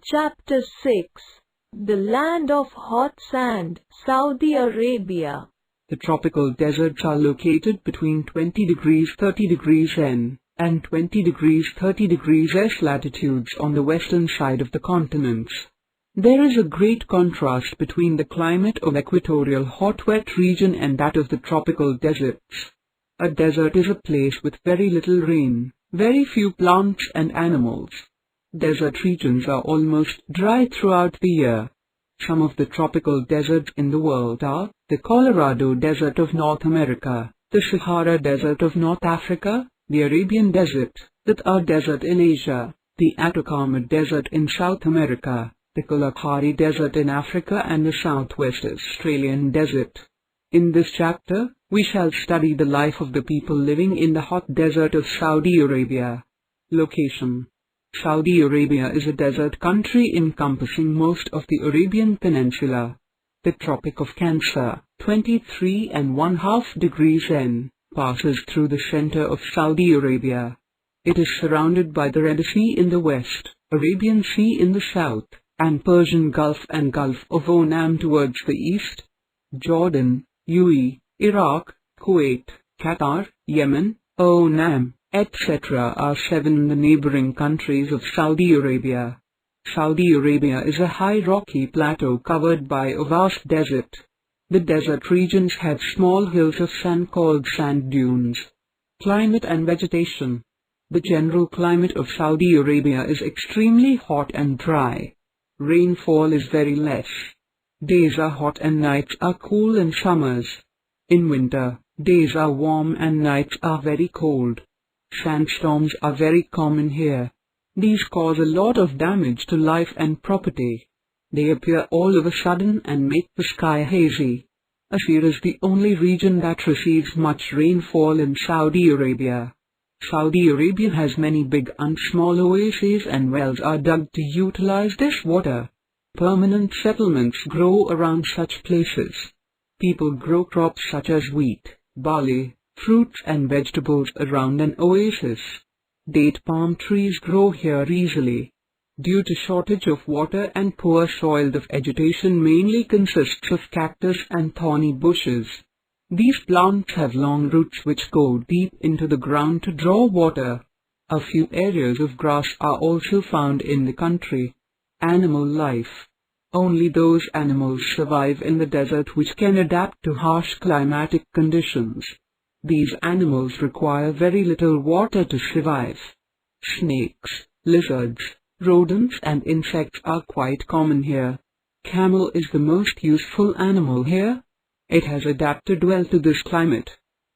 Chapter 6. The Land of Hot Sand, Saudi Arabia. The tropical deserts are located between 20 degrees 30 degrees N and 20 degrees 30 degrees S latitudes on the western side of the continents. There is a great contrast between the climate of equatorial hot wet region and that of the tropical deserts. A desert is a place with very little rain, very few plants and animals. Desert regions are almost dry throughout the year. Some of the tropical deserts in the world are the Colorado Desert of North America, the Sahara Desert of North Africa, the Arabian Desert, the Thar Desert in Asia, the Atacama Desert in South America, the Kalahari Desert in Africa and the Southwest Australian Desert. In this chapter, we shall study the life of the people living in the hot desert of Saudi Arabia. Location: Saudi Arabia is a desert country encompassing most of the Arabian Peninsula. The Tropic of Cancer, 23½ degrees N, passes through the center of Saudi Arabia. It is surrounded by the Red Sea in the west, Arabian Sea in the south, and Persian Gulf and Gulf of Oman towards the east. Jordan, UAE, Iraq, Kuwait, Qatar, Yemen, Oman, etc. are 7 the neighboring countries of Saudi Arabia. Saudi Arabia is a high rocky plateau covered by a vast desert. The desert regions have small hills of sand called sand dunes. Climate and vegetation. The general climate of Saudi Arabia is extremely hot and dry. Rainfall is very less. Days are hot and nights are cool in summers. In winter, days are warm and nights are very cold. Sandstorms are very common here. These cause a lot of damage to life and property. They appear all of a sudden and make the sky hazy. Ashir is the only region that receives much rainfall in Saudi Arabia. Saudi Arabia has many big and small oases and wells are dug to utilize this water. Permanent settlements grow around such places. People grow crops such as wheat, barley, fruits and vegetables around an oasis. Date palm trees grow here easily. Due to shortage of water and poor soil, the vegetation mainly consists of cactus and thorny bushes. These plants have long roots which go deep into the ground to draw water. A few areas of grass are also found in the country. Animal life. Only those animals survive in the desert which can adapt to harsh climatic conditions. These animals require very little water to survive. Snakes, lizards, rodents and insects are quite common here. Camel is the most useful animal here. It has adapted well to this climate.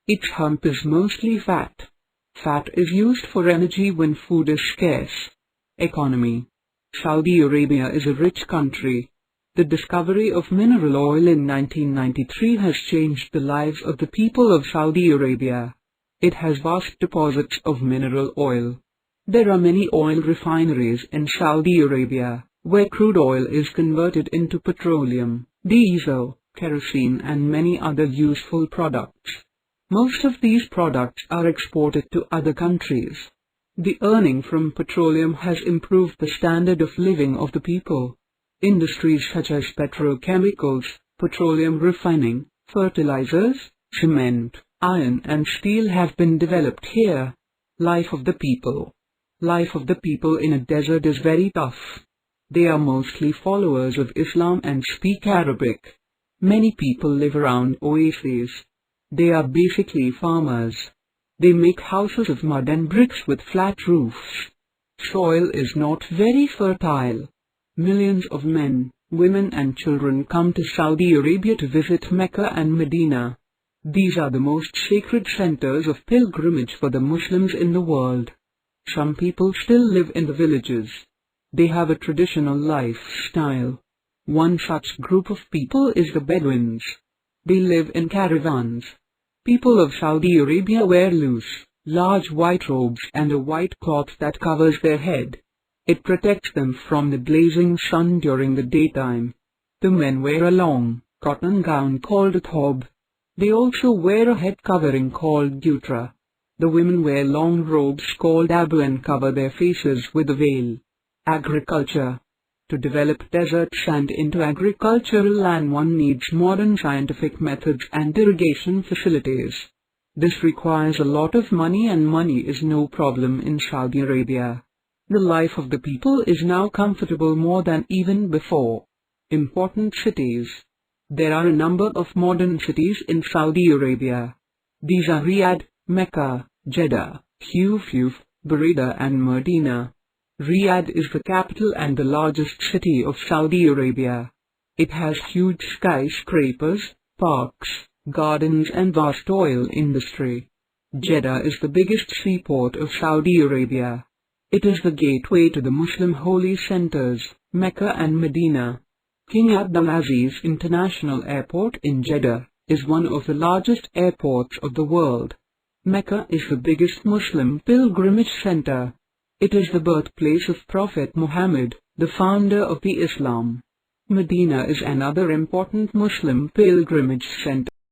Its hump is mostly fat. Fat is used for energy when food is scarce. Economy. Saudi Arabia is a rich country. The discovery of mineral oil in 1993 has changed the lives of the people of Saudi Arabia. It has vast deposits of mineral oil. There are many oil refineries in Saudi Arabia, where crude oil is converted into petroleum, diesel, kerosene and many other useful products. Most of these products are exported to other countries. The earning from petroleum has improved the standard of living of the people. Industries such as petrochemicals, petroleum refining, fertilizers, cement, iron and steel have been developed here. Life of the people. Life of the people in a desert is very tough. They are mostly followers of Islam and speak Arabic. Many people live around oases. They are basically farmers. They make houses of mud and bricks with flat roofs. Soil is not very fertile. Millions of men, women and children come to Saudi Arabia to visit Mecca and Medina. These are the most sacred centers of pilgrimage for the Muslims in the world. Some people still live in the villages. They have a traditional lifestyle. One such group of people is the Bedouins. They live in caravans. People of Saudi Arabia wear loose, large white robes and a white cloth that covers their head. It protects them from the blazing sun during the daytime. The men wear a long, cotton gown called a thob. They also wear a head covering called gutra. The women wear long robes called abu and cover their faces with a veil. Agriculture. To develop desert sand into agricultural land, one needs modern scientific methods and irrigation facilities. This requires a lot of money, and money is no problem in Saudi Arabia. The life of the people is now comfortable more than even before. Important cities. There are a number of modern cities in Saudi Arabia. These are Riyadh, Mecca, Jeddah, Hufuf, Buraidah and Medina. Riyadh is the capital and the largest city of Saudi Arabia. It has huge skyscrapers, parks, gardens and vast oil industry. Jeddah is the biggest seaport of Saudi Arabia. It is the gateway to the Muslim holy centers, Mecca and Medina. King Abdulaziz International Airport in Jeddah is one of the largest airports of the world. Mecca is the biggest Muslim pilgrimage center. It is the birthplace of Prophet Muhammad, the founder of the Islam. Medina is another important Muslim pilgrimage center.